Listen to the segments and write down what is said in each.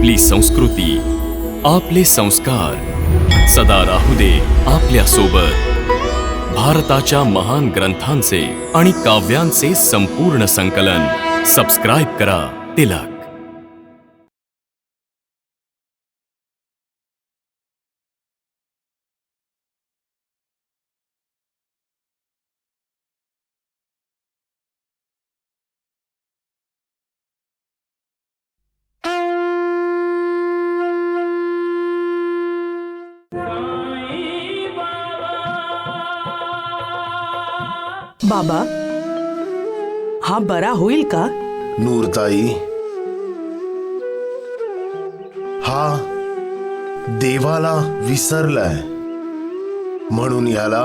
आपली संस्कृती, आपले संस्कार सदा राहू दे आपल्या सोबत. भारताच्या महान ग्रंथांचे आणि काव्यांचे संपूर्ण संकलन. सबस्क्राईब करा तिलक. बाबा, हा बरा होईल का? नूरताई, हा देवाला विसरलाय म्हणून याला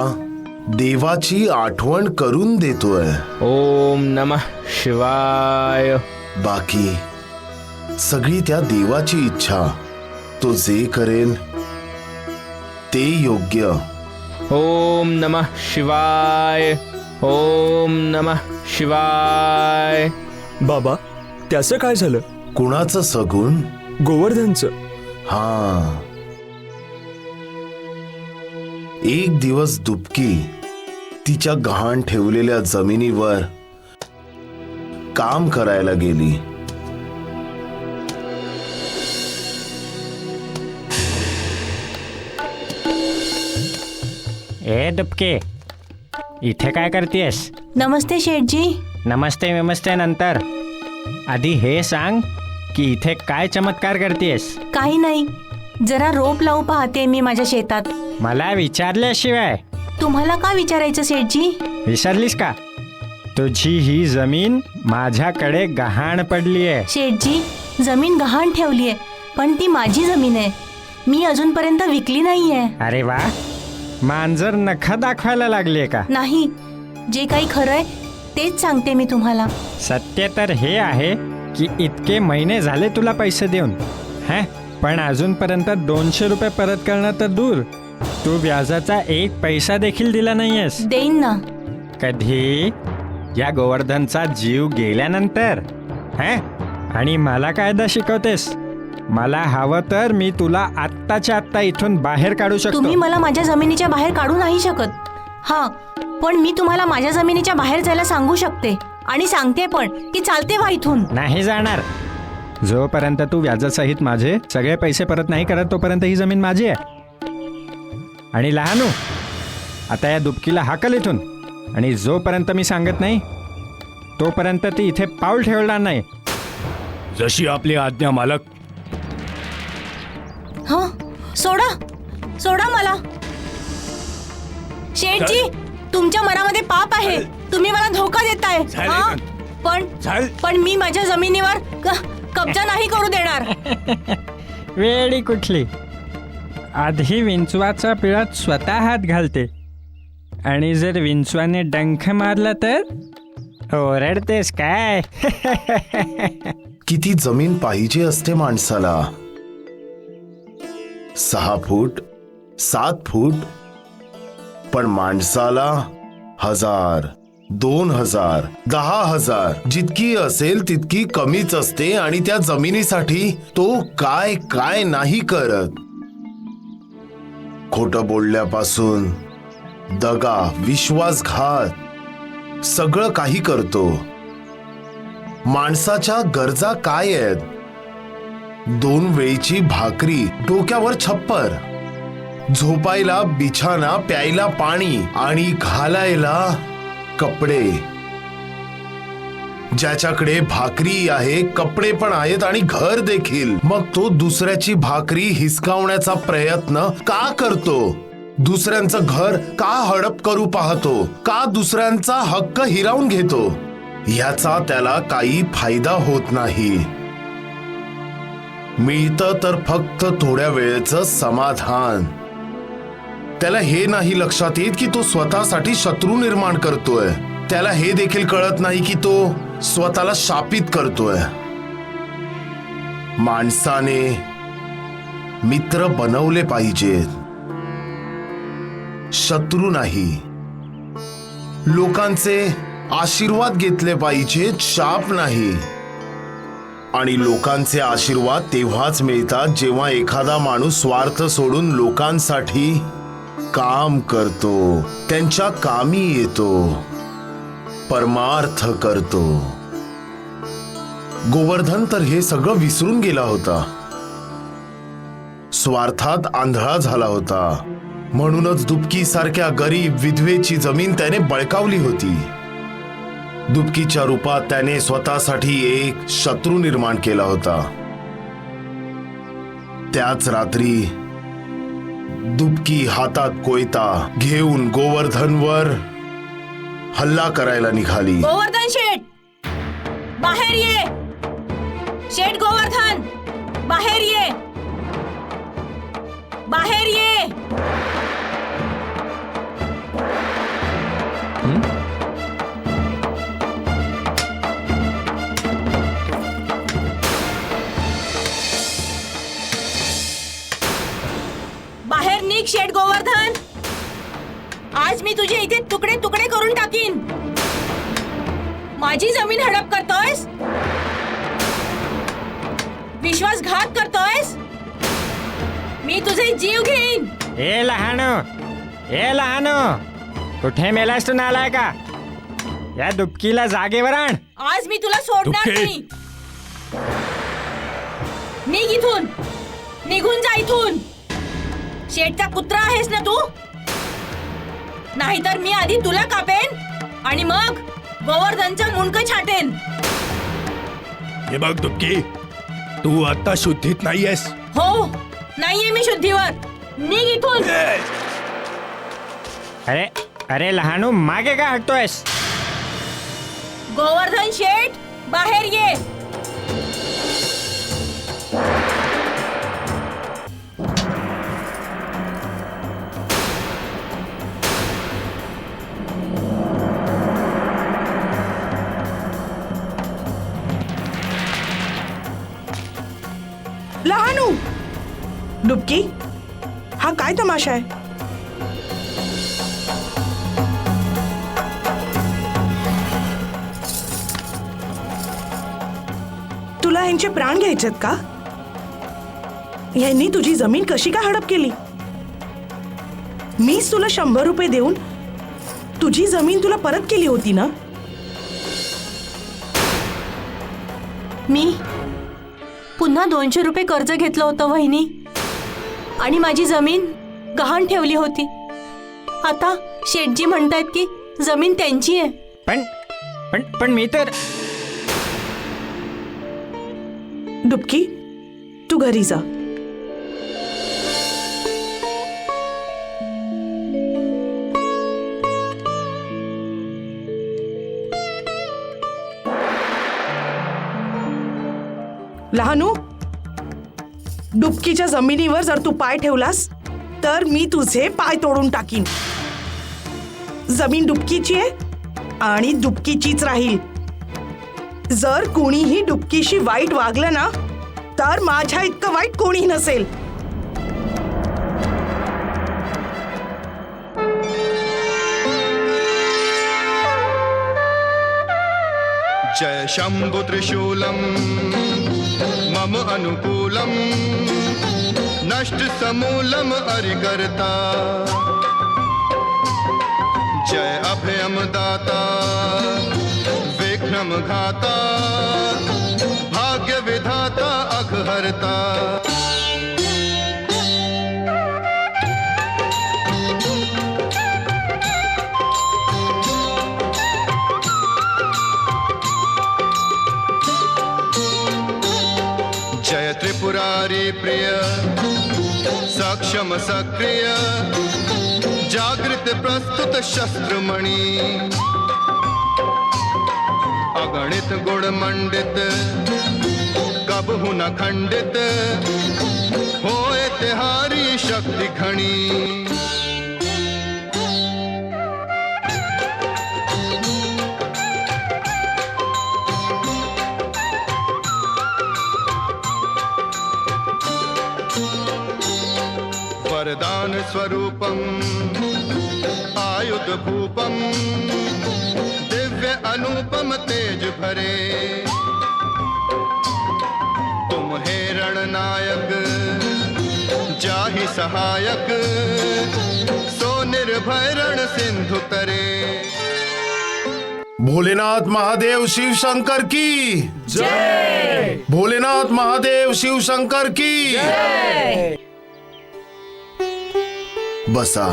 देवाची आठवण करून देतोय. ओम नमः शिवाय. बाकी सगळी त्या देवाची इच्छा. तो जे करेल ते योग्य. ओम नमः शिवाय. ओम नमः शिवाय. बाबा, त्याचं काय झालं? कुणाचं सगुण? गोवर्धनचं. हा, एक दिवस दुबकी तिच्या गहाण ठेवलेल्या जमिनीवर काम करायला गेली. ए दुबके, इथे काय करतेस? नमस्ते शेठजी. नमस्ते नंतर आधी हे सांग की इथे काय चमत्कार करतेस? काही नाही, जरा रोप लावू पाहते मी माझ्या शेतात. मला विचारल्याशिवाय? तुम्हाला का विचारायचं शेठजी? विसरलीस का? तुझी ही जमीन माझ्याकडे गहाण पडली आहे. शेठजी, जमीन गहाण ठेवलीये, पण ती माझी जमीन आहे. मी अजूनपर्यंत विकली नाहीये. अरे वा, मांजर नख दाखवायला लागलीये का? नाही, जे काही खरंय तेच सांगते मी तुम्हाला. सत्य तर हे आहे की इतके महिने झाले तुला पैसे देऊन, है, पण अजूनपर्यंत 200 रुपये परत करणं तर दूर, तू व्याजाचा एक पैसा देखील दिला नाहीयेस. देईन ना. कधी? या गोवर्धनचा जीव गेल्यानंतर? है, आणि मला कायदा शिकवतेस? मला हवं तर मी तुला आत्ताच्या आत्ता इथून बाहेर काढू शकतो. तुम्ही मला माझ्या जमिनीच्या बाहेर काढू नाही शकत. हा, पण मी तुम्हाला माझ्या जमिनीच्या बाहेर जायला सांगू शकते आणि सांगते पण की चालते व्हा इथून. नाही जाणार. जोपर्यंत तू व्याजासहित माझे सगळे पैसे परत नाही करत तोपर्यंत ही जमीन माझी आहे. आणि लहानू, आता या दुबकीला हाकल इथून, आणि जोपर्यंत मी सांगत नाही तोपर्यंत ती इथे पाऊल ठेवणार नाही. जशी आपली आज्ञा मालक. हा, सोडा सोडा मला. शेठजी, तुमच्या मनामध्ये पाप आहे. तुम्ही मला धोका देताय. हा, पण मी माझ्या जमिनीवर कब्जा नाही करू देणार. वेळी कुठली? आधी विंचवाचा पिळात स्वतः हात घालते, आणि जर विंचवाने डंख मारला तर ओरडतेस काय? किती जमीन पाहिजे असते माणसाला? 6 फूट, 7 फूट, पण माणसाला 1000, 2000, 10,000 जितकी असेल तितकी कमीच असते. आणि त्या जमिनीसाठी तो काय काय नाही करत. खोटं बोलल्यापासून दगा, विश्वासघात सगळं काही करतो. माणसाच्या गरजा काय आहेत? 2 वेळची भाकरी, डोक्यावर छप्पर, झोपायला बिछाना, प्यायला पाणी आणि घालायला कपडे. ज्याच्याकडे भाकरी आहे, कपडे पण आहेत आणि घर देखील, मग तो दुसऱ्याची भाकरी हिसकावण्याचा प्रयत्न का करतो? दुसऱ्यांचं घर का हडप करू पाहतो? का दुसऱ्यांचा हक्क हिरावून घेतो? याचा त्याला काही फायदा होत नाही. मिळतं तर फक्त थोड्या वेळेचं समाधान. त्याला हे नाही लक्षात येत की तो स्वतःसाठी शत्रू निर्माण करतोय. त्याला हे देखील कळत नाही की तो स्वतःला शापित करतोय. माणसाने मित्र बनवले पाहिजेत, शत्रू नाही. लोकांचे आशीर्वाद घेतले पाहिजेत, शाप नाही. आणि लोकांचे आशीर्वाद तेव्हाच मिळतात जेव्हा एखादा माणूस स्वार्थ सोडून लोकांसाठी काम करतो, त्यांच्या कामी येतो, परमार्थ करतो. गोवर्धन तर हे सगळं विसरून गेला होता. स्वार्थात आंधळा झाला होता. म्हणूनच दुबकी सारख्या गरीब विधवेची जमीन त्याने बळकावली होती. दुबकीच्या रूपात त्याने स्वतःसाठी एक शत्रू निर्माण केला होता. त्याच रात्री दुबकी हातात कोयता घेऊन गोवर्धनवर हल्ला करायला निघाली. गोवर्धन शेठ, बाहेर ये. शेठ गोवर्धन, बाहेर ये. बाहेर ये. बाहेर निघ शेठ गोवर्धन. आज मी तुझे इथे तुकडे तुकडे करून टाकीन. माझी जमीन हडप करतोयस, विश्वासघात करतोयस. मी तुझे जीव घेईन. ए लहानो, कुठे मेलास तू नालाय का? या दुबकीला जागेवर आण. आज मी तुला सोडणार दुःखे. नाही. निघ इथून, निघून जा इथून. शेठचा कुत्रा आहेस ना तू? नाहीतर मी आधी तुला कापेन आणि मग गोवर्धनचं मुंडकं छाटेन. हे बघ दुबकी, तू आता शुद्धीत नाहीयेस. हो, नाहीये मी शुद्धीवर. निघ इथून. अरे लहानू, मागे का हटतोयस? गोवर्धन शेठ, बाहेर ये. लहानू, डुबकी, हा काय तमाशा आहे? तुला यांचे प्राण घ्यायचेत का? यांनी तुझी जमीन कशी का हडप केली? मीच तुला 100 रुपये देऊन तुझी जमीन तुला परत केली होती ना? मी पुन्हा 200 रुपये कर्ज घेतलं होतं वहिनी, आणि माझी जमीन गहाण ठेवली होती. आता शेठजी म्हणतायत की जमीन त्यांची आहे. पण मी तर. डुबकी, तू घरी जा. लहानू, डुबकीच्या जमिनीवर जर तू पाय ठेवलास तर मी तुझे पाय तोडून टाकीन. जमीन डुबकीची आहे आणि डुबकीचीच राहील. जर कोणीही डुबकीशी वाईट वागलं ना तर माझ्या इतकं वाईट कोणी नसेल. जय शंभु त्रिशूलम मम अनुकूलम नष्ट समूलम अरिकर्ता. जय अभयम दाता विघ्नम घाता भाग्य विधाता अघहर्ता. जय त्रिपुरारी प्रिय सक्षम सक्रिय जागृत प्रस्तुत शस्त्रमणि. अगणित गुण मंडित कबहु न खंडित होए तिहारी शक्ति घनी. वरदान स्वरूपम आयुध भूपम दिव्य अनुपम तेज भरे. तुम हे रणनायक जाहि सहायक सो निर्भय रण सिंधु तरे। भोलेनाथ महादेव शिव शंकर की जय। भोलेनाथ महादेव शिव शंकर की जय। बसा।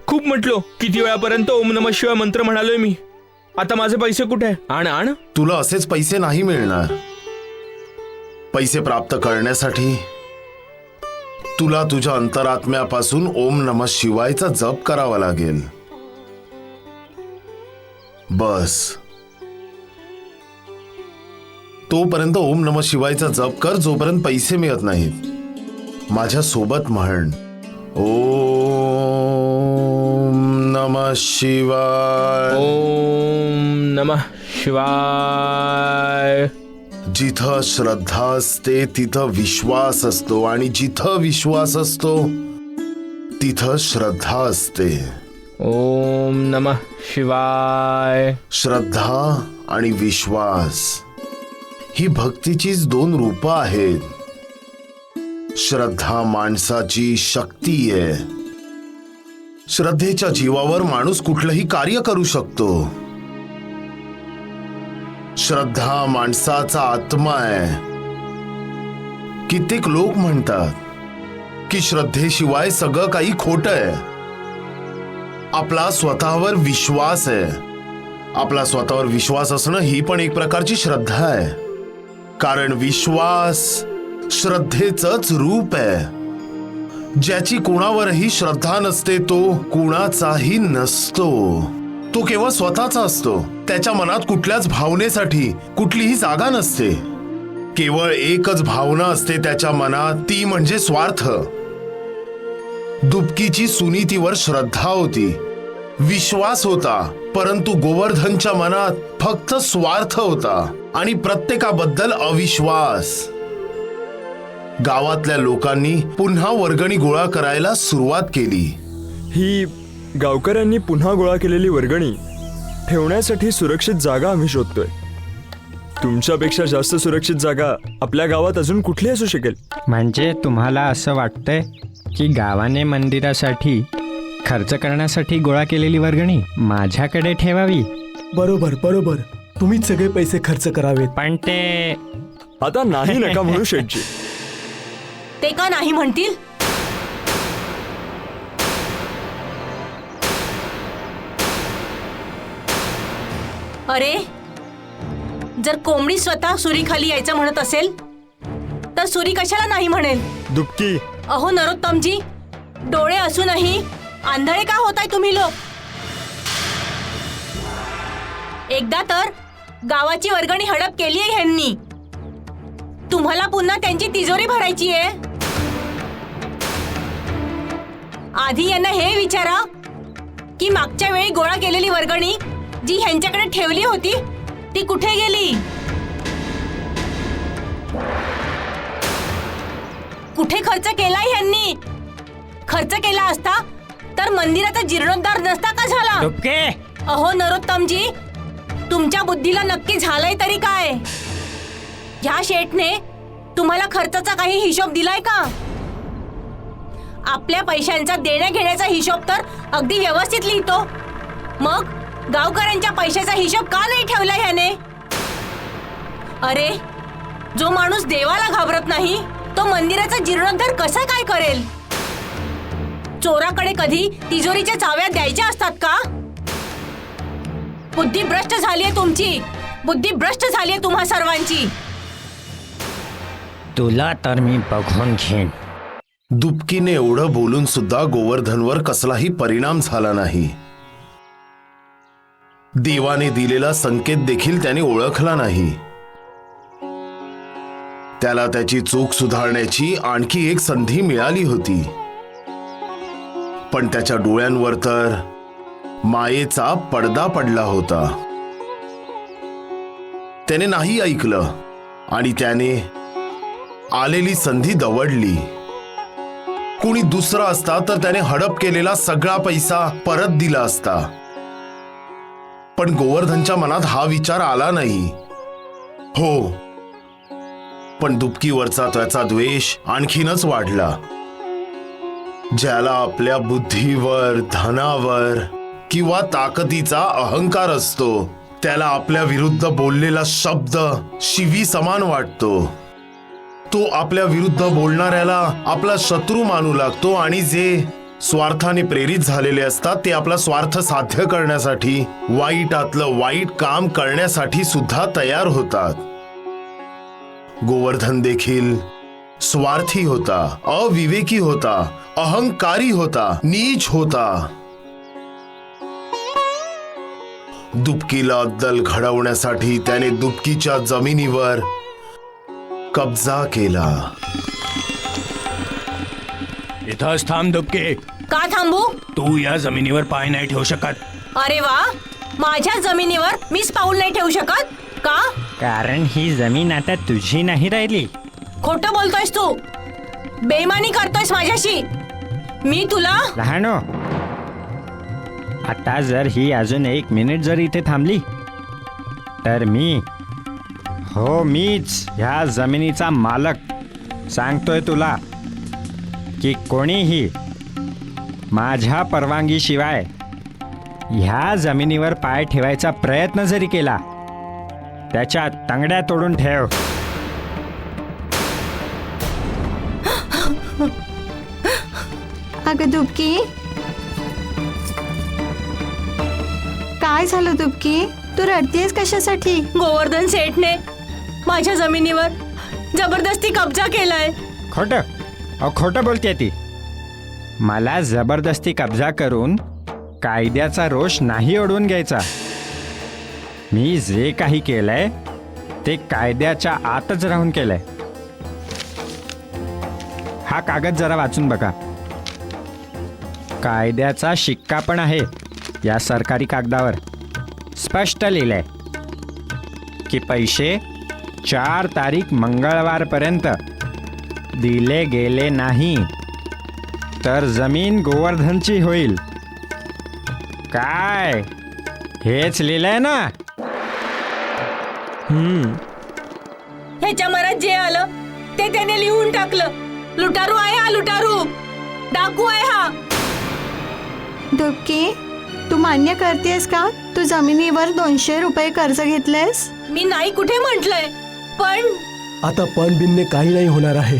खूप म्हटलो, किती वेळापर्यंत ओम नमः शिवाय मंत्र म्हणालोय मी. आता माझे पैसे कुठे? आण आण. तुला असेच पैसे नाही मिळणार. पैसे प्राप्त करण्यासाठी तुला तुझ्या अंतरात्म्यापासून ओम नमः शिवायचा जप करावा लागेल. बस तोपर्यंत ओम नमः शिवायचा जप कर जोपर्यंत पैसे मिळत नाहीत. माझ्या सोबत म्हण, ओम नमः शिवाय. ओम नमः शिवाय. जिथं श्रद्धा असते तिथं विश्वास असतो आणि जिथं विश्वास असतो तिथं श्रद्धा असते. ओम नमः शिवाय. श्रद्धा आणि विश्वास ही भक्तीचीच दोन रूपं आहेत. श्रद्धा माणसाची शक्ती आहे. श्रद्धेच्या जीवावर माणूस कुठलंही कार्य करू शकतो. श्रद्धा माणसाचा आत्मा आहे. कित्येक लोक म्हणतात की श्रद्धेशिवाय सगळं काही खोटं आहे. आपला स्वतःवर विश्वास आहे. आपला स्वतःवर विश्वास असणं ही पण एक प्रकारची श्रद्धा आहे. कारण विश्वास श्रद्धेचंच रूप आहे. ज्याची कोणावरही श्रद्धा नसते तो कुणाचाही नसतो. तो केवळ स्वतःचा असतो. त्याच्या मनात कुठल्याच भावनेसाठी कुठलीही जागा नसते. केवळ एकच भावना असते त्याच्या मनात, ती म्हणजे स्वार्थ. दुबकीची सुनीतीवर श्रद्धा होती, विश्वास होता, परंतु गोवर्धनच्या मनात फक्त स्वार्थ होता आणि प्रत्येकाबद्दल अविश्वास. गावातल्या लोकांनी पुन्हा वर्गणी गोळा करायला सुरुवात केली. ही गावकऱ्यांनी पुन्हा गोळा केलेली वर्गणी ठेवण्यासाठी सुरक्षित जागा आम्ही शोधतोय. तुमच्यापेक्षा जास्त सुरक्षित जागा आपल्या गावात अजून कुठली असू शकेल? म्हणजे तुम्हाला असं वाटतंय की गावाने मंदिरासाठी खर्च करण्यासाठी गोळा केलेली वर्गणी माझ्याकडे ठेवावी? बरोबर बरोबर, तुम्हीच सगळे पैसे खर्च करावेत. पण ते आता नाही नका म्हणू शेठजी. ते का नाही म्हणतील? अरे, जर कोंबडी स्वतः सुरीखाली यायचं म्हणत असेल तर सुरी कशाला नाही म्हणेल? दुबकी, अहो नरोत्तमजी, डोळे असूनही आंधळे का होताय तुम्ही लोक? एकदा तर गावाची वर्गणी हडप केली आहे ह्यांनी. तुम्हाला पुन्हा त्यांची तिजोरी भरायची आहे. आधी यांना हे विचारा की मागच्या वेळी गोळा केलेली वर्गणी जी ह्यांच्याकडे ठेवली होती ती कुठे गेली? कुठे खर्च केलाय ह्यांनी? खर्च केला असता तर मंदिराचा जीर्णोद्धार नसता का झाला? अहो नरोत्तमजी, तुमच्या बुद्धीला नक्की झालंय तरी काय? ह्या शेठने तुम्हाला खर्चाचा काही हिशोब दिलाय का? आपल्या पैशांचा देण्या घेण्याचा हिशोब तर अगदी व्यवस्थित लिहितो. मग गावकऱ्यांच्या पैशाचा हिशोब का नाही ठेवला ह्याने? अरे, जो माणूस देवाला घाबरत नाही तो मंदिराचा जीर्णोद्धार कसा काय करेल? चोराकडे कधी तिजोरीच्या चाव्या द्यायच्या असतात का? बुद्धी भ्रष्ट झालीये तुमची. बुद्धी भ्रष्ट झालीये तुम्हा सर्वांची. तुला तर मी बघून घेईन. दुबकीने एवढं बोलून सुद्धा गोवर्धनवर कसलाही परिणाम झाला नाही. देवाने दिलेला संकेत देखील त्याने ओळखला नाही. त्याला त्याची चूक सुधारण्याची आणखी एक संधी मिळाली होती, पण त्याच्या डोळ्यांवर तर मायेचा पडदा पडला होता. त्याने नाही ऐकलं आणि त्याने आलेली संधी दवडली. कुणी दुसरा असता तर त्याने हडप केलेला सगळा पैसा परत दिला असता. पण गोवर्धनच्या मनात हा विचार आला नाही. हो, पण दुपकीवरचा त्याचा द्वेष आणखीनच वाढला. ज्याला आपल्या बुद्धीवर, धनावर किंवा ताकदीचा अहंकार असतो, त्याला आपल्या विरुद्ध बोललेला शब्द शिवी समान वाटतो. तो आपल्या विरुद्ध बोलणाऱ्याला आपला शत्रू मानू लागतो आणि जे स्वार्थाने प्रेरित झालेले असतात ते आपला स्वार्थ साध्य करण्यासाठी वाईटातलं वाईट काम करण्यासाठी सुद्धा तयार होतात. गोवर्धन देखील स्वार्थी होता, अविवेकी होता, अहंकारी होता, नीच होता. दुपकीला अद्दल घडवण्यासाठी त्याने दुपकीच्या जमिनीवर कब्जा केला. इथंच थांब दुपके. का थांबू? तू या जमिनीवर पाय नाही ठेवू शकत. अरे वा, माझ्या जमिनीवर मीच पाऊल नाही ठेवू शकत का? कारण ही जमीन आता तुझी नाही राहिली. खोटं बोलतोयस तू, बेईमानी करतोयस माझ्याशी. मी तुला लहानो, आता जर ही अजून 1 मिनिट जर इथे थांबली तर मीच ह्या जमिनीचा मालक. सांगतोय तुला की कोणीही माझ्या परवानगीशिवाय ह्या जमिनीवर पाय ठेवायचा प्रयत्न जरी केला त्याच्या तंगड्या तोडून ठेव. अगं दुपकी, काय झालं दुपकी? तू रडतेस कशासाठी? गोवर्धन सेठने माझ्या जमिनीवर जबरदस्ती कब्जा केलाय. खोटं बोलते ती. मला जबरदस्ती कब्जा करून कायद्याचा रोष नाही ओढवून घ्यायचा. मी जे काही केलंय ते कायद्याच्या आतच राहून केलंय. हा कागद जरा वाचून बघा. कायद्याचा शिक्का पण आहे या सरकारी कागदावर. स्पष्ट लिहिलंय की पैसे 4 तारीख मंगळवारपर्यंत दिले गेले नाही तर जमीन गोवर्धनची होईल. काय हेच लिहिलंय ना? ह्याच्या मनात जे आलं ते त्याने लिहून टाकलं. लुटारू आहे हा, लुटारू, डाकू आहे हा. दुपकी, तू मान्य करतेस का तू जमिनीवर 200 रुपये कर्ज घेतलेस? मी नाही कुठे म्हटलंय, पण आता पण बिनने काही नाही होणार आहे.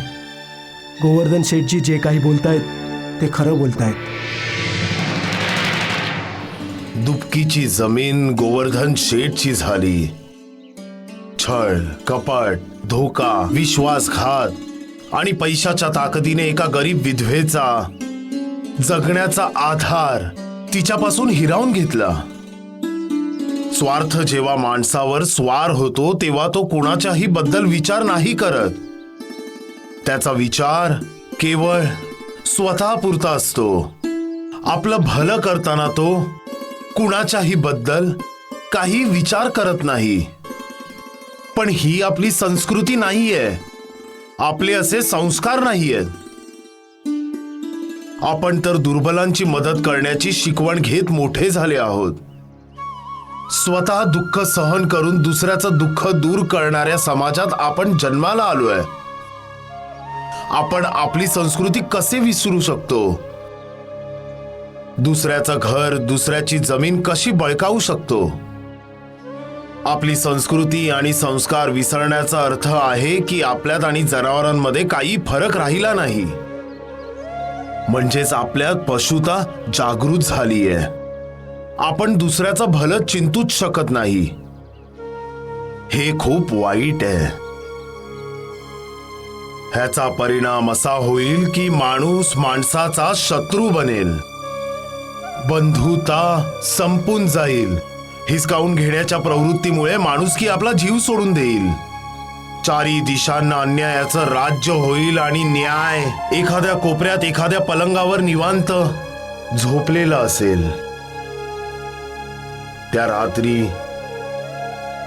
गोवर्धन शेठजी जे काही बोलतायत ते खरं बोलतायत. दुपकीची जमीन गोवर्धन शेठची झाली. छळ, कपट, धोका, विश्वासघात आणि पैशाच्या ताकदीने एका गरीब विधवेचा जगण्याचा आधार तिच्यापासून हिरावून घेतला. स्वार्थ जेव्हा माणसावर स्वार होतो तेव्हा तो कुणाच्याही बद्दल विचार नाही करत. त्याचा विचार केवळ स्वतःपुरता असतो. आपलं भलं करताना तो कुणाच्याही बद्दल काही विचार करत नाही. पण ही आपली संस्कृती नाहीये, आपले असे संस्कार नाहीयेत. आपण तर दुर्बलांची मदत करण्याची शिकवण घेत मोठे झाले आहोत. स्वतः दुःख सहन करून दुसऱ्याचं दुःख दूर करणाऱ्या समाजात आपण जन्माला आलोय. आपण आपली संस्कृती कसे विसरू शकतो? दुसऱ्याचं घर, दुसऱ्याची जमीन कशी बळकावू शकतो? आपली संस्कृती आणि संस्कार विसरण्याचा अर्थ आहे की आपल्यात आणि जनावरांमध्ये काही फरक राहिला नाही. म्हणजेच आपल्यात पशुता जागृत झालीये. आपण दुसऱ्याचं भलं चिंतूच शकत नाही. हे खूप वाईट आहे. ह्याचा परिणाम असा होईल की माणूस माणसाचा शत्रू बनेल. बंधुता संपून जाईल. हिसकावून घेण्याच्या प्रवृत्तीमुळे माणुसकी आपला जीव सोडून देईल. चारी दिशांना अन्यायाचं राज्य होईल आणि न्याय एखाद्या कोपऱ्यात एखाद्या पलंगावर निवांत झोपलेला असेल. त्या रात्री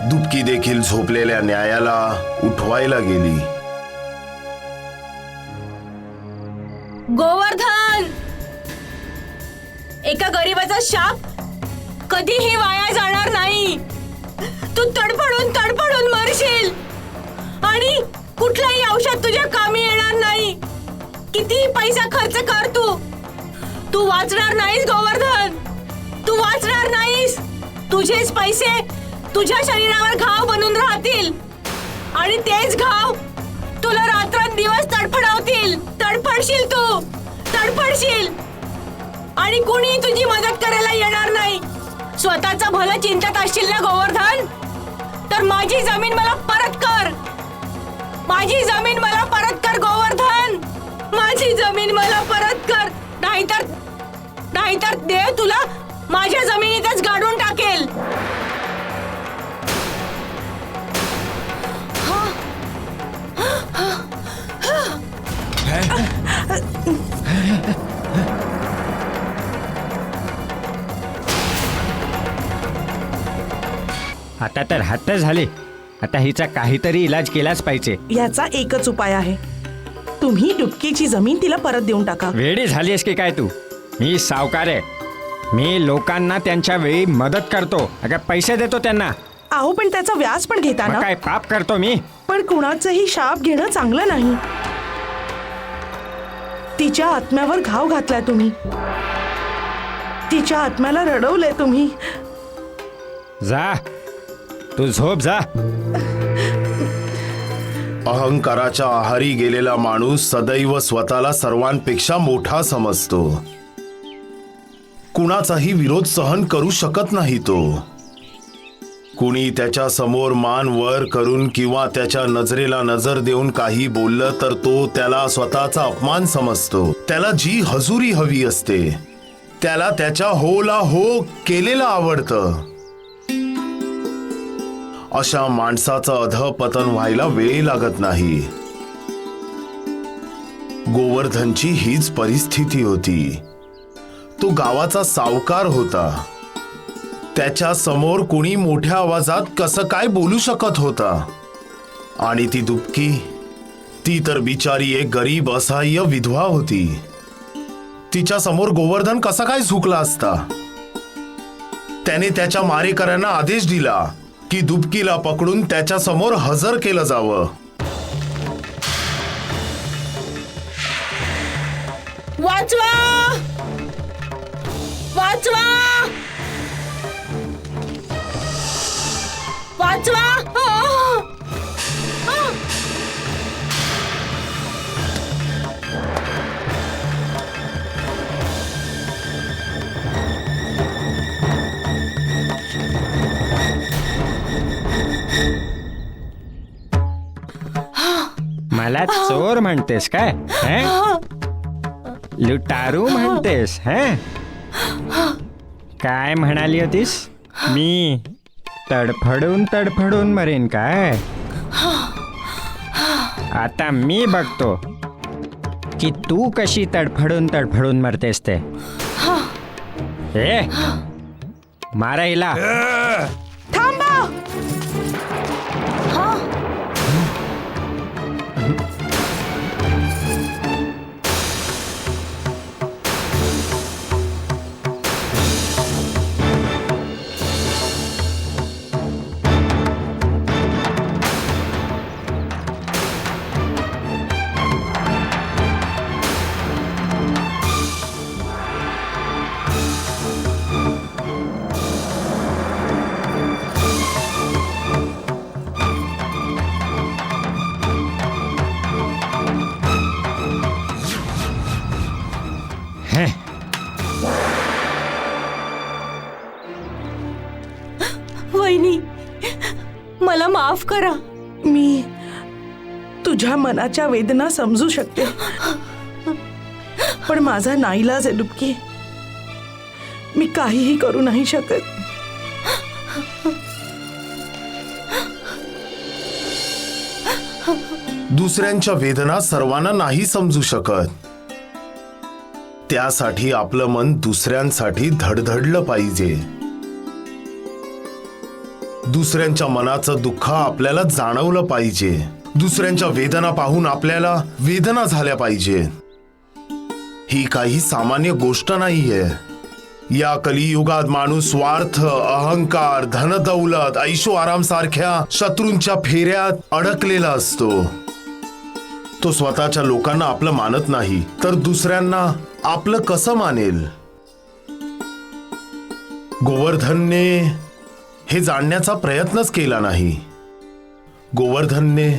दुपकी देखील झोपलेल्या न्यायाला उठवायला गेली. गोवर शाप कधीही वाया जाणार नाही. तू तडफडून मरशील आणि कुठलंही औषध तुझ्या कामी येणार नाही. कितीही पैसा खर्च कर तू वाचणार नाहीस गोवर्धन. तू वाचणार नाहीस. तुझेच पैसे तुझ्या शरीरावर घाव बनून राहतील आणि तेच घाव तुला रात्रंदिवस तडफडवतील. तडफडशील आणि कुणी तुझी मदत करायला येणार नाही. स्वतःचं भलं चिंतत असशील ना गोवर्धन, तर माझी जमीन मला परत कर. माझी जमीन मला परत कर गोवर्धन. माझी जमीन मला परत कर. नाहीतर देव तुला माझ्या जमिनीतच गाडून टाकेल. आता तर हत्त झाली. आता हिचा काहीतरी इलाज केलाच पाहिजे. याचा एकच उपाय आहे. तुम्ही डुबकीची जमीन तिला परत देऊन टाका. वेडी झालीस की काय तू? मी सावकार आहे. मी लोकांना त्यांच्या वेळी मदत करतो. अगं पैसे देतो त्यांना. अहो पण त्याचा व्याज पण घेता मग ना. काय पाप करतो मी? पण कुणाचंही शाप घेणं चांगलं नाही. तिच्या आत्म्यावर घाव घातलाय तुम्ही. तिच्या आत्म्याला रडवलंय तुम्ही. जा तू झोप जा. अहंकाराच्या आहारी गेलेला माणूस सदैव स्वतःला सर्वांपेक्षा मोठा समजतो. कुणाचाही विरोध सहन करू शकत नाही तो. कुणी त्याच्या समोर मान वर करून किंवा त्याच्या नजरेला नजर देऊन काही बोललं तर तो त्याला स्वतःचा अपमान समजतो. त्याला जी हजुरी हवी असते त्याला त्याच्या होला हो केलेलं आवडतं. अशा माणसाचं अधःपतन व्हायला वेळ लागत नाही. गोवर्धनची हीच परिस्थिती होती. तो गावाचा सावकार होता. त्याच्या समोर कोणी मोठ्या आवाजात कसं काय बोलू शकत होता? आणि ती दुबकी, ती तर बिचारी एक गरीब असहाय्य विधवा होती. तिच्या समोर गोवर्धन कसा काय झुकला असता? त्याने त्याच्या मारेकऱ्यांना आदेश दिला की दुबकीला पकडून त्याच्या समोर हजर केलं जावं. वाचवा! वाचवा! वाचवा! मला चोर म्हणतेस काय? हं? लुटारू म्हणतेस? हं? काय म्हणाली होतीस? मी तडफडून मरेन काय? आता मी बघतो की तू कशी तडफडून मरतेस ते. ए मारा हिला. थांबा. वहिनी, मला माफ करा. मी तुझ्या मनाच्या वेदना समजू शकते, पण माझा नाईलाज आहे डुबकी. मी काहीही करू नाही शकत. दुसऱ्यांच्या वेदना सर्वांना नाही समजू शकत. त्यासाठी आपलं मन दुसऱ्यांसाठी धडधडलं पाहिजे. दुसऱ्यांच्या मनाचं दुःख आपल्याला जाणवलं पाहिजे. दुसऱ्यांच्या वेदना पाहून आपल्याला वेदना झाल्या पाहिजे. ही काही सामान्य गोष्ट नाहीये. या कलियुगात माणूस स्वार्थ, अहंकार, धनदौलत, ऐशो आराम सारख्या शत्रूंच्या फेऱ्यात अडकलेला असतो. तो स्वतःच्या लोकांना आपलं मानत नाही तर दुसऱ्यांना आपलं कसं मानेल? गोवर्धनने हे जाणण्याचा प्रयत्नच केला नाही. गोवर्धनने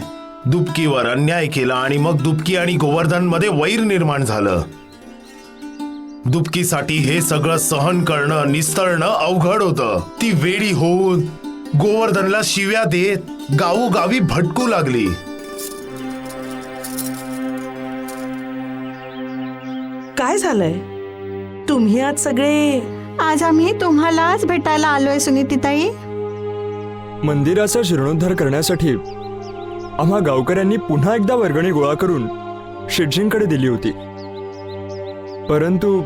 दुबकीवर अन्याय केला आणि मग दुबकी आणि गोवर्धन मध्ये वैर निर्माण झालं. दुबकीसाठी हे सगळं सहन करणं, निस्तळणं अवघड होतं. ती वेडी होऊन गोवर्धनला शिव्या देत गावोगावी भटकू लागली. काय झालंय? तुम्ही आज सगळे? आज आम्ही तुम्हालाच भेटायला आलोय सुनीतीताई. मंदिराचा जीर्णोद्धार करण्यासाठी आम्हा गावकऱ्यांनी पुन्हा एकदा वर्गणी गोळा करून शेटजींकडे दिली होती. परंतु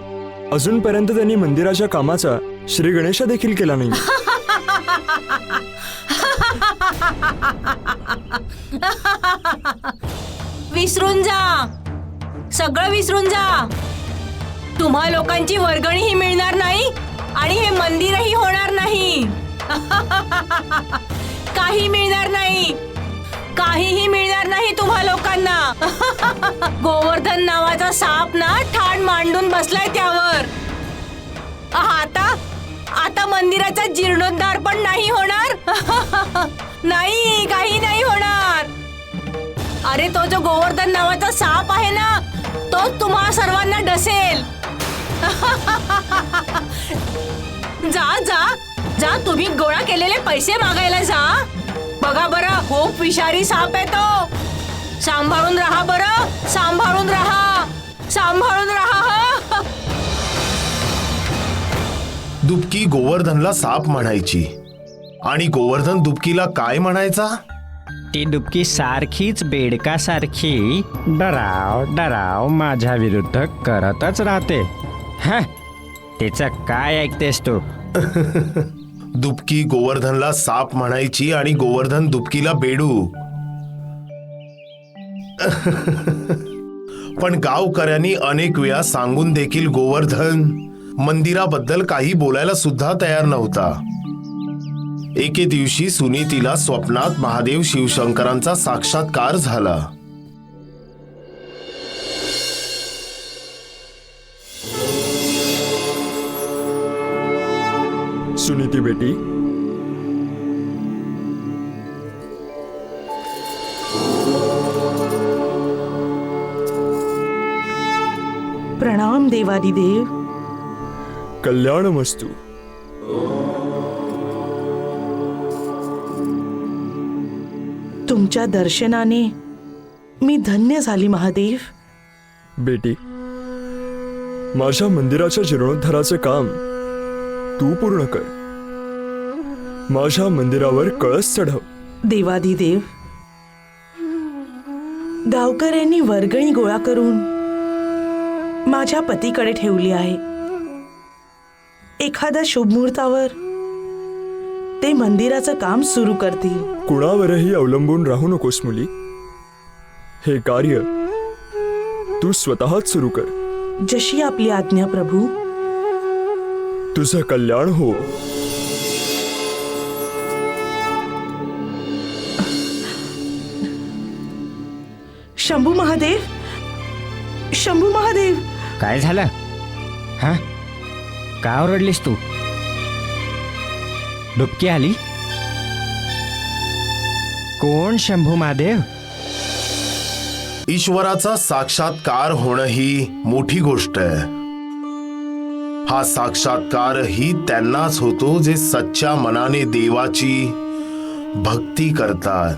अजूनपर्यंत त्यांनी मंदिराच्या कामाचा श्री गणेशा देखील केला नाही. विसरून जा, सगळं विसरून जा. तुम्हा लोकांची वर्गणीही मिळणार नाही आणि हे मंदिरही होणार नाही. काही मिळणार नाही, काहीही मिळणार नाही तुम्हा लोकांना. गोवर्धन नावाचा साप ना ठाण मांडून बसलाय त्यावर. आता मंदिराचा जीर्णोद्धार पण नाही होणार. नाही, काही नाही होणार. अरे तो जो गोवर्धन नावाचा साप आहे ना, तो तुम्हा सर्वांना डसेल. जा जा जा, तुम्ही गोळा केलेले पैसे मागायला जा. बघा बरं, खूप विषारी साप आहे तो. सांभाळून राहा बरं, सांभाळून राहा, सांभाळून राहा. दुबकी गोवर्धनला साप म्हणायची आणि गोवर्धन दुबकीला काय म्हणायचा? ती दुबकी सारखीच बेडकासारखी डराव डराव माझ्या विरुद्ध करतच राहते. हा, तिचं काय ऐकतेस तू? दुबकी गोवर्धनला साप म्हणायची आणि गोवर्धन दुबकीला बेडूक. पण गावकऱ्यांनी अनेक वेळा सांगून देखील गोवर्धन मंदिराबद्दल काही बोलायला सुद्धा तयार नव्हता. एके दिवशी सुनीतीला स्वप्नात महादेव शिवशंकरांचा साक्षात्कार झाला. सुनीती बेटी, प्रणाम देवादिदेव. कल्याणमस्तु. तुमच्या दर्शनाने मी धन्य झाली महादेव. बेटी, माझ्या मंदिराच्या जीर्णोद्धाराचे काम तू पूर्ण कर. माझ्या मंदिरावर कळस चढव. देवादिदेव, गावकऱ्यांनी वर्गणी गोळा करून माझ्या पतीकडे ठेवली आहे. एखाद्या शुभ मुहूर्तावर ते मंदिराचं काम सुरू करतील. कुणावरही अवलंबून राहू नकोस मुली. हे कार्य तू स्वतःच सुरू कर. जशी आपली आज्ञा प्रभू. तुझं कल्याण हो. शंभू महादेव, शंभू महादेव. काय झालं? हा, का ओरडलीस तू? डुबकी आली? कोण शंभू महादेव? ईश्वराचा साक्षात्कार होणं ही मोठी गोष्ट आहे. हा साक्षात्कार ही त्यांनाच होतो जे सच्च्या मनाने देवाची भक्ती करतात.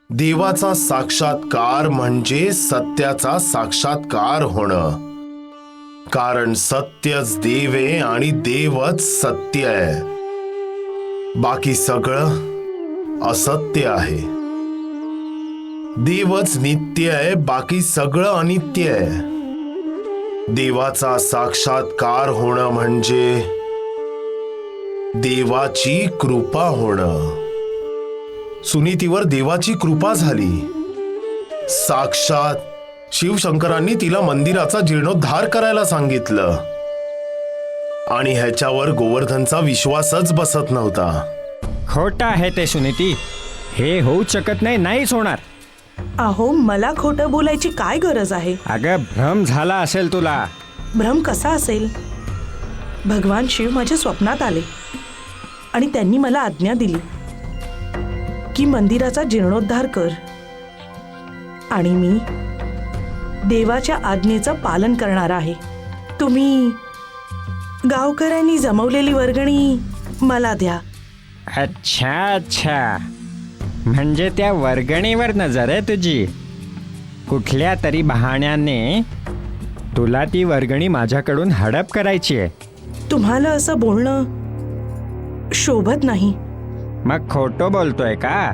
देवाचा साक्षात्कार म्हणजे सत्याचा साक्षात्कार होणं. कारण सत्यच देव आहे आणि देवच सत्य आहे. बाकी सगळं असत्य आहे. देवच नित्य आहे, बाकी सगळं अनित्य आहे. देवाचा साक्षात्कार होणं म्हणजे देवाची कृपा होणं. सुनीतीवर देवाची कृपा झाली. साक्षात शिवशंकरांनी तिला मंदिराचा जीर्णोद्धार करायला सांगितलं आणि ह्याच्यावर गोवर्धनचा विश्वासच बसत नव्हता. खोटं आहे ते सुनीती. हे होऊच शकत नाही, नाहीच होणार. अहो मला खोटं बोलायची काय गरज आहे? अगं भ्रम झाला असेल तुला. भ्रम कसा असेल? भगवान शिव माझ्या स्वप्नात आले आणि त्यांनी मला आज्ञा दिली की मंदिराचा जीर्णोद्धार कर, आणि मी देवाच्या आज्ञेचं पालन करणार आहे. तुम्ही गावकऱ्यांनी जमवलेली वर्गणी मला द्या. अच्छा अच्छा, म्हणजे त्या वर्गणीवर नजर आहे तुझी. कुठल्या तरी बहाण्याने तुला ती वर्गणी माझ्याकडून हडप करायची आहे. तुम्हाला असं बोलणं शोभत नाही. मग खोटं बोलतोय का?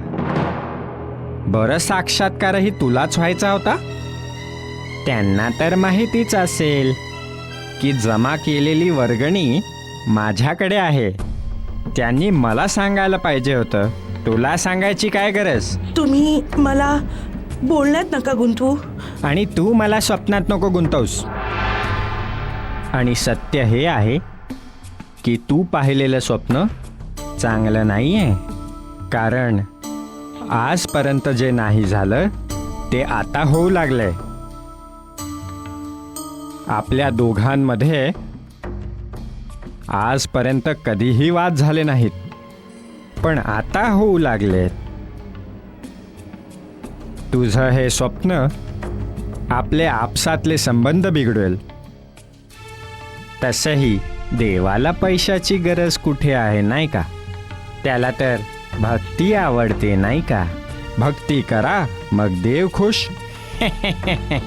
बरं, साक्षात्कारही तुलाच व्हायचा होता. त्यांना तर माहितीच असेल की जमा केलेली वर्गणी माझ्याकडे आहे. त्यांनी मला सांगायला पाहिजे होतं. तुला सांगायची काय गरज? तुम्ही मला बोलण्यात नका गुंतवू. आणि तू मला स्वप्नात नको गुंतवूस. आणि सत्य हे आहे की तू पाहिलेलं स्वप्न चांगलं नाही आहे. कारण आजपर्यंत जे नाही झालं ते आता होऊ लागलंय. आपल्या दोघांमध्ये आजपर्यंत कधीही वाद झाले नाहीत, पण आता होऊ लागले. तुझं हे स्वप्न आपले आपसातले संबंध बिघडवेल. तसंही देवाला पैशाची गरज कुठे आहे, नाही का? त्याला तर भक्ती आवडते, नाही का? भक्ती करा मग देव खुश.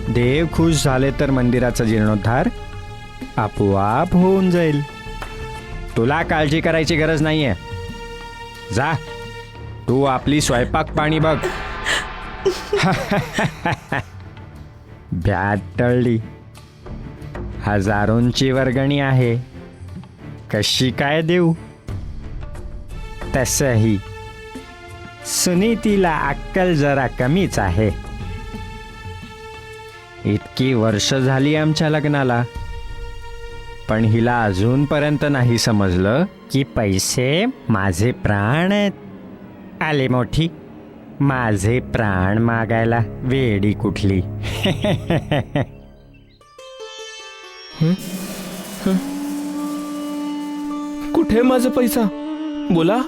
देव खुश झाले तर मंदिराचा जीर्णोद्धार आपोआप होऊन जाईल. तुला काळजी करायची गरज नाहीये. जा, तू आपली स्वयंपाक पाणी बघ. भ्यात टळली. हजारोंची वर्गणी आहे, कशी काय देऊ? तसंही सुनीतीला अक्कल जरा कमीच आहे. इतकी वर्ष झाली आमच्या लग्नाला, पण हिला अजूनपर्यंत नाही समजलं की पैसे माझे प्राण आहेत. आले मोठी, माझे प्राण मागायला वेडी कुठली. कुठे माझा पैसा? बोला.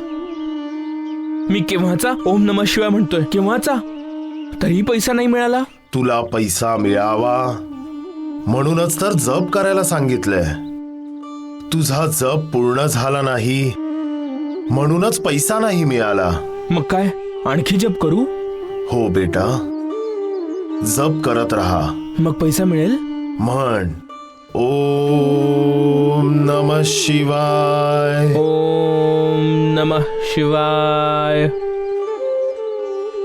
मी केव्हाचा ओम नमः शिवाय म्हणतोय, केव्हाचा, तरी पैसा नाही मिळाला. तुला पैसा मिळावा म्हणूनच तर जप करायला सांगितलंय. तुझा जप पूर्ण झाला नाही म्हणूनच पैसा नाही मिळाला. मग काय, आणखी जप करू? हो बेटा, जप करत राहा, मग पैसा मिळेल. म्हण ओम नमः शिवाय. ओम नमः शिवाय.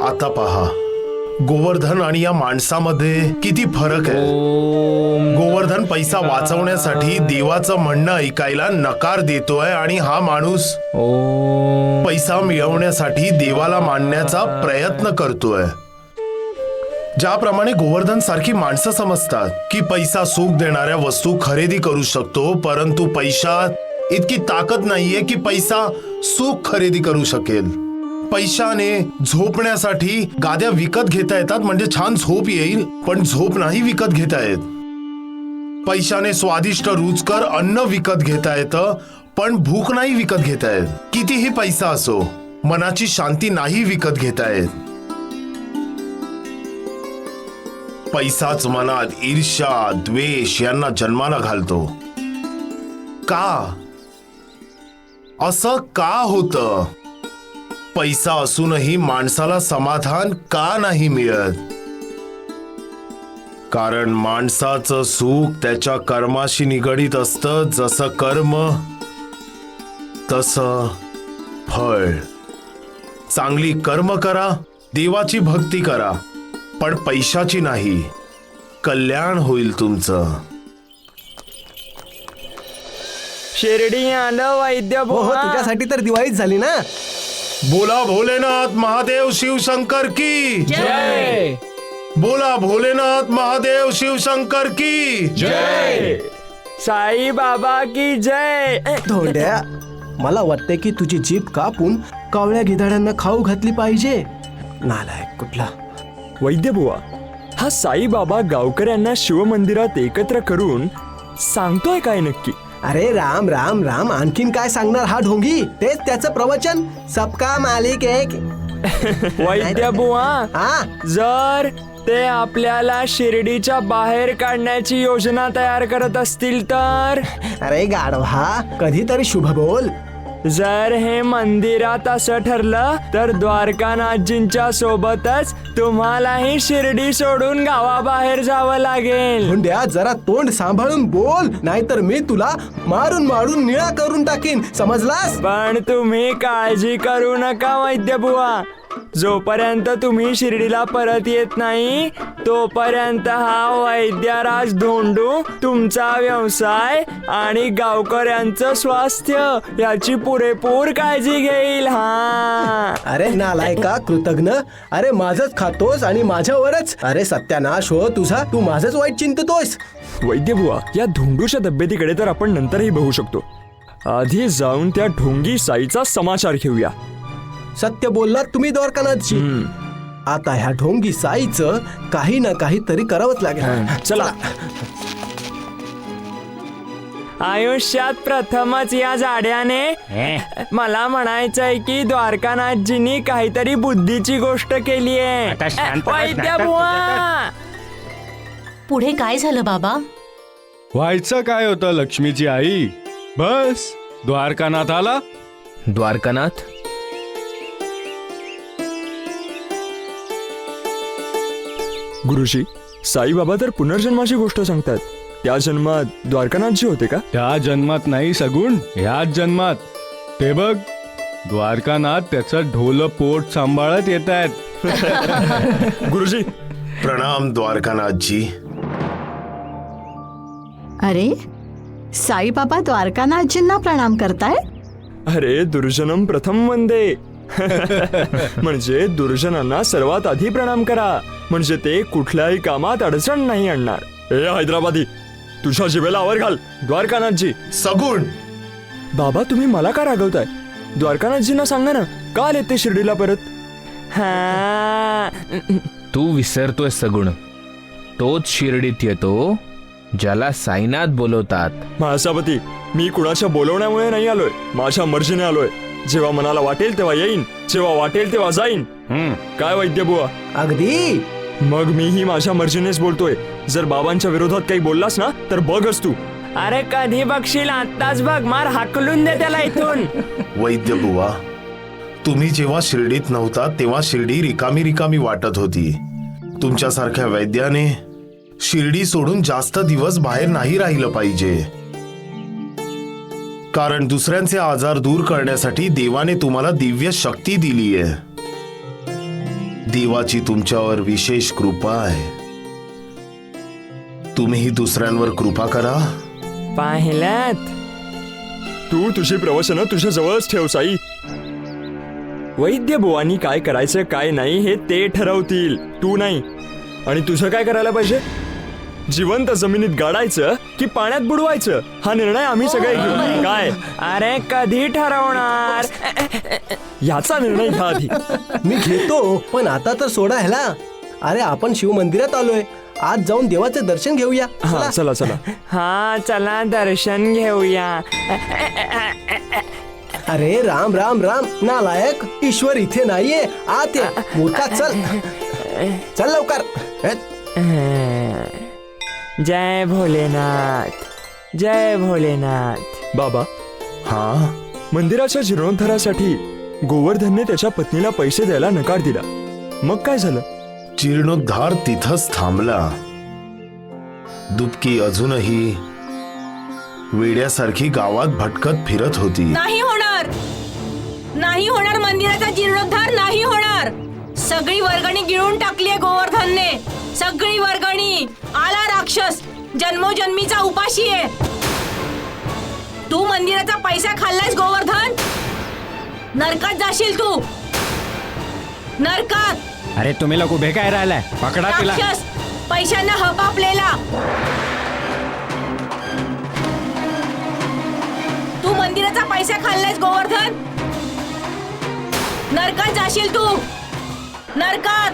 आता पहा, गोवर्धन आणि या माणसामध्ये किती फरक आहे. गोवर्धन पैसा वाचवण्यासाठी देवाचं म्हणणं ऐकायला नकार देतोय, आणि हा माणूस पैसा मिळवण्यासाठी देवाला मानण्याचा प्रयत्न करतोय. ज्याप्रमाणे गोवर्धन सारखी माणसं समजतात की पैसा सुख देणाऱ्या वस्तू खरेदी करू शकतो, परंतु पैशात इतकी ताकद नाहीये की पैसा सुख खरेदी करू शकेल. पैशाने झोपण्यासाठी गाद्या विकत घेता येतात, म्हणजे छान झोप येईल, पण झोप नाही विकत घेता येत. पैशाने स्वादिष्ट रुचकर अन्न विकत घेता येतं, पण भूक नाही विकत घेता येत. कितीही पैसा असो, मनाची शांती नाही विकत घेता येत. पैसाच मनात ईर्ष्या, द्वेष यांना जन्माला घालतो. का? असं का होतं? पैसा असूनही माणसाला समाधान का नाही मिळत? कारण माणसाचं सुख त्याच्या कर्माशी निगडीत असतं. जसं कर्म तसं फळ. चांगली कर्म करा, देवाची भक्ती करा, पण पैशाची नाही. कल्याण होईल तुमचं. शिर्डी आलं वैद्य तुझ्यासाठी तर दिवाळीच झाली ना. बोला भोलेनाथ महादेव शिवशंकर की जय. बोला भोलेनाथ महादेव शिवशंकर की जय. साई बाबा की जय. धोंड्या, मला वाटतंय की तुझी जीभ कापून कावळ्या गिधाड्यांना खाऊ घातली पाहिजे. नालायक कुठला. वैद्य बुवा, हा साई बाबा गावकऱ्यांना शिवमंदिरात एकत्र करून सांगतोय काय नक्की? अरे राम राम राम, आणखीन काय सांगणार हा ढोंगी? तेच त्याचं प्रवचन, सबका मालिक एक. वैद्य बुवा, हा, जर ते आपल्याला शिर्डीच्या बाहेर काढण्याची योजना तयार करत असतील तर? अरे गाढवा, कधीतरी शुभ बोल. जर हे मंदिरात असं ठरलं तर द्वारकानाथजींच्या सोबतच तुम्हालाही शिर्डी सोडून गावाबाहेर जावं लागेल. धोंड्या, जरा तोंड सांभाळून बोल, नाहीतर मी तुला मारून मारून निळा करून टाकीन, समजलास? पण तुम्ही काळजी करू नका वैद्य बुवा. जोपर्यंत तुम्ही शिर्डीला परत येत नाही तोपर्यंत हा वैद्यराज धोंडू तुमचा व्यवसाय आणि गावकऱ्यांचं स्वास्थ्य याची पुरेपूर काळजी घेईल. हा, अरे नालायका कृतज्ञ, अरे माझंच खातोस आणि माझ्यावरच. अरे सत्यानाश हो तुझा, तू माझंच वाईट चिंततोयस. वैद्य बुवा, या धोंडूच्या तब्येतीकडे तर आपण नंतरही बघू शकतो. आधी जाऊन त्या ढोंगी साईचा समाचार घेऊया. सत्य बोललात तुम्ही द्वारकानाथजी. आता ह्या ढोंगी साईचं काही ना काही तरी करावंच लागेल. चला. आयुष्यात प्रथमच या जाड्याने मला म्हणायचंय की द्वारकानाथजींनी काहीतरी बुद्धीची गोष्ट केली आहे. वैद्य बुवा, पुढे काय झालं बाबा? व्हायचं काय होतं लक्ष्मीची आई? बस द्वारकानाथ आला. द्वारकानाथ? गुरुजी, साईबाबा तर पुनर्जन्माची गोष्ट सांगतात. त्या जन्मात द्वारकानाथजी होते का? त्या जन्मात नाही सगुण, ह्याच जन्मात. ते बघ, द्वारकानाथ त्याचं ढोल पोट सांभाळत येत आहेत. गुरुजी, प्रणाम द्वारकानाथजी. अरे साईबाबा द्वारकानाथजींना प्रणाम करताय? अरे दुर्जनम प्रथम वंदे. म्हणजे दुर्जनांना सर्वात आधी प्रणाम करा, म्हणजे ते कुठल्याही कामात अडचण नाही आणणार. ए हैदराबादी, तुझ्या जिभेला आवर घाल. द्वारकानाथजी. सगुण, बाबा तुम्ही मला का रागवताय? द्वारकानाथजींना सांगा ना, का आले ते शिर्डीला परत? हा, तू विसरतोय सगुण. तोच शिर्डीत येतो ज्याला साईनाथ बोलवतात. महासापती, मी कुणाच्या बोलवण्यामुळे नाही आलोय, माझ्या मर्जीने आलोय. जेव्हा मनाला वाटेल तेव्हा येईन, जेव्हा वाटेल तेव्हा जाईन. काय वैद्य बुवा? अगदी. मग मीही माझ्या मर्जीनेच बोलतोय. जर बाबांच्या विरोधात काही बोललास ना तर बघच तू. अरे कधी बघशील, आत्ताच बघ, मार हाकलून दे त्याला इथून. वैद्य बुवा, तुम्ही जेव्हा शिर्डीत नव्हता तेव्हा शिर्डी रिकामी रिकामी वाटत होती. तुमच्यासारख्या वैद्याने शिर्डी सोडून जास्त दिवस बाहेर नाही राहिलं पाहिजे. कारण दुसऱ्यांचे आजार दूर करण्यासाठी देवाने तुम्हाला दिव्य शक्ती दिली आहे. देवाची तुमच्यावर विशेष कृपा आहे. तुम्हीही दुसऱ्यांवर कृपा करा. पाहिलात, तू तुझी प्रवचनं तुझ्या जवळच ठेव साई. वैद्य बुवांनी काय करायचं काय नाही हे ते ठरवतील, तू नाही. आणि तुझं काय करायला पाहिजे? जिवंत जमिनीत गाडायचं की पाण्यात बुडवायचं हा निर्णय आम्ही सगळे घेऊ. काय? अरे कधी ठरवणार याचा निर्णय घ्या आधी. मी घेतो, पण आता तर सोडा ह्याला. अरे आपण शिव मंदिरात आलोय, आज जाऊन देवाचे दर्शन घेऊया. हा चला चला. हा चला दर्शन घेऊया. अरे राम राम राम, नालायक, ईश्वर इथे नाहीये, आत ये. मोठा चल चल लवकर. जय भोलेनाथ, जय भोलेनाथ. बाबा, हा, मंदिराच्या जीर्णोद्धारासाठी गोवर्धनने त्याच्या पत्नीला पैसे द्यायला नकार दिला. मग काय झालं? जीर्णोद्धार तिथंच थांबला. दुबकी अजूनही वेड्यासारखी गावात भटकत फिरत होती. नाही होणार, नाही होणार. मंदिराचा जीर्णोद्धार नाही होणार. सगळी वर्गणी गिळून टाकलीये गोवर्धनने, सगळी वर्गणी. आला राक्षस, जन्मोजन्मीचा उपाशी आहे. तू मंदिराचा पैसा खाल्लायस गोवर्धन, नरकात जाशील तू, नरकात. अरे तुम्ही लोक उभे काय राहिलाय? पकडा तिला. राक्षस, पैशांना हपापलेला. पैसे खाल्लेस गोवर्धन? नरकात जाशील तू, नरकात.